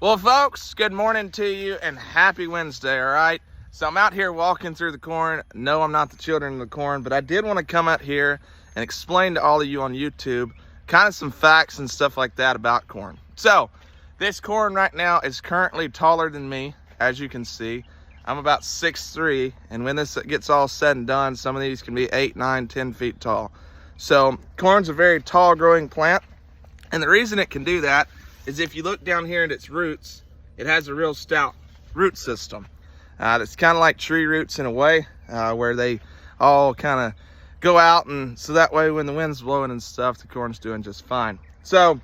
Well, folks, good morning to you and happy Wednesday, all right? So I'm out here walking through the corn. No, I'm not the children of the corn, but I did want to come out here and explain to all of you on YouTube kind of some facts and stuff like that about corn. So this corn right now is currently taller than me, as you can see. I'm about 6'3", and when this gets all said and done, some of these can be 8, 9, 10 feet tall. So corn's a very tall growing plant, and the reason it can do that is if you look down here at its roots, it has a real stout root system. It's kind of like tree roots in a way, where they all kind of go out, and so that way when the wind's blowing and stuff, the corn's doing just fine. So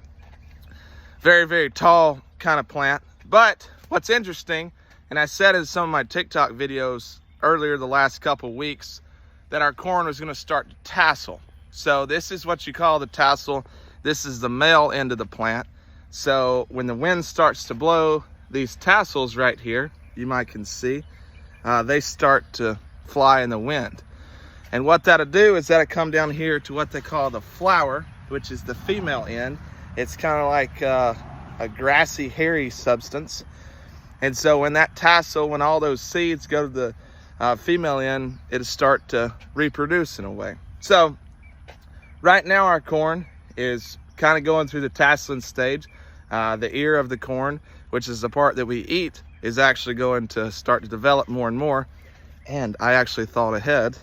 very, very tall kind of plant. But what's interesting, and I said in some of my TikTok videos earlier the last couple weeks, that our corn was going to start to tassel. So this is what you call the tassel. This is the male end of the plant. So when the wind starts to blow, these tassels right here, you might can see, they start to fly in the wind. And what that'll do is that'll come down here to what they call the flower, which is the female end. It's kind of like a grassy, hairy substance. And so when that tassel, when all those seeds go to the female end, it'll start to reproduce in a way. So right now our corn is kind of going through the tasseling stage. The ear of the corn, which is the part that we eat, is actually going to start to develop more and more. And I actually thought ahead.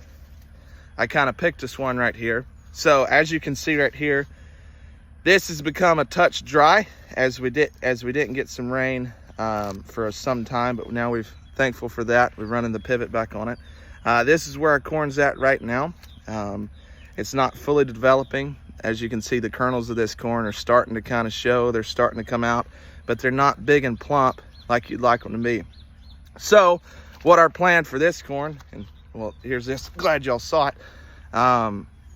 I kind of picked this one right here. So as you can see right here, this has become a touch dry as we didn't get some rain for some time, but now we're thankful for that. We're running the pivot back on it. This is where our corn's at right now. It's not fully developing. As you can see, the kernels of this corn are starting to kind of show. They're starting to come out, but they're not big and plump like you'd like them to be. So what our plan for this corn, and well, here's this, glad y'all saw it.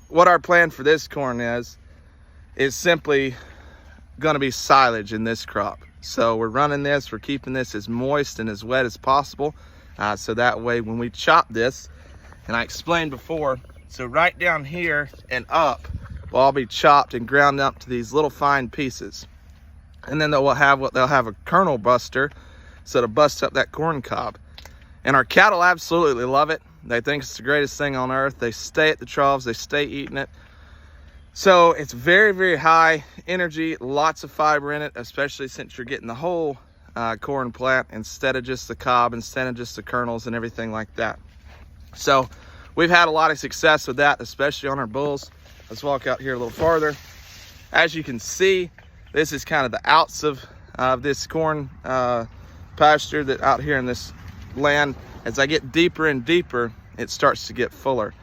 What our plan for this corn is simply gonna be silage in this crop. So we're running this, we're keeping this as moist and as wet as possible. So that way when we chop this, and I explained before, so right down here and up, will all be chopped and ground up to these little fine pieces. And then they'll have a kernel buster, so to bust up that corn cob. And our cattle absolutely love it. They think it's the greatest thing on earth. They stay at the troughs, they stay eating it. So it's very, very high energy, lots of fiber in it, especially since you're getting the whole corn plant instead of just the cob, instead of just the kernels and everything like that. So we've had a lot of success with that, especially on our bulls. Let's walk out here a little farther. As you can see, this is kind of the outs of this corn pasture that out here in this land. As I get deeper and deeper, it starts to get fuller,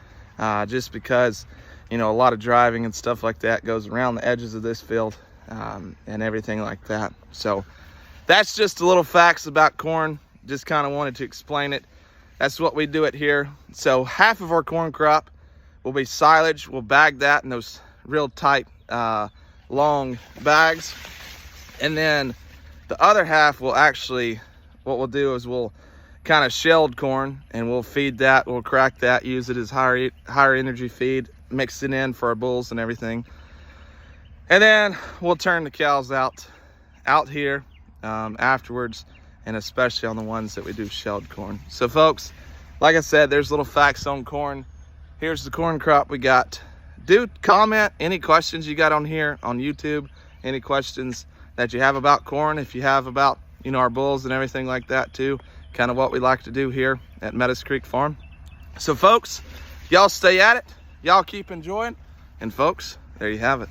just because, you know, a lot of driving and stuff like that goes around the edges of this field and everything like that. So that's just a little facts about corn. Just kind of wanted to explain it. That's what we do it here. So half of our corn crop will be silage. We'll bag that in those real tight, long bags. And then the other half will actually, what we'll do is we'll kind of shelled corn and we'll feed that, we'll crack that, use it as higher energy feed, mix it in for our bulls and everything. And then we'll turn the cows out here afterwards, and especially on the ones that we do shelled corn. So folks, like I said, there's little facts on corn. Here's the corn crop we got. Do comment any questions you got on here on YouTube, any questions that you have about corn, if you have about, you know, our bulls and everything like that too, kind of what we like to do here at Meadows Creek Farm. So folks, y'all stay at it, y'all keep enjoying, and folks, there you have it.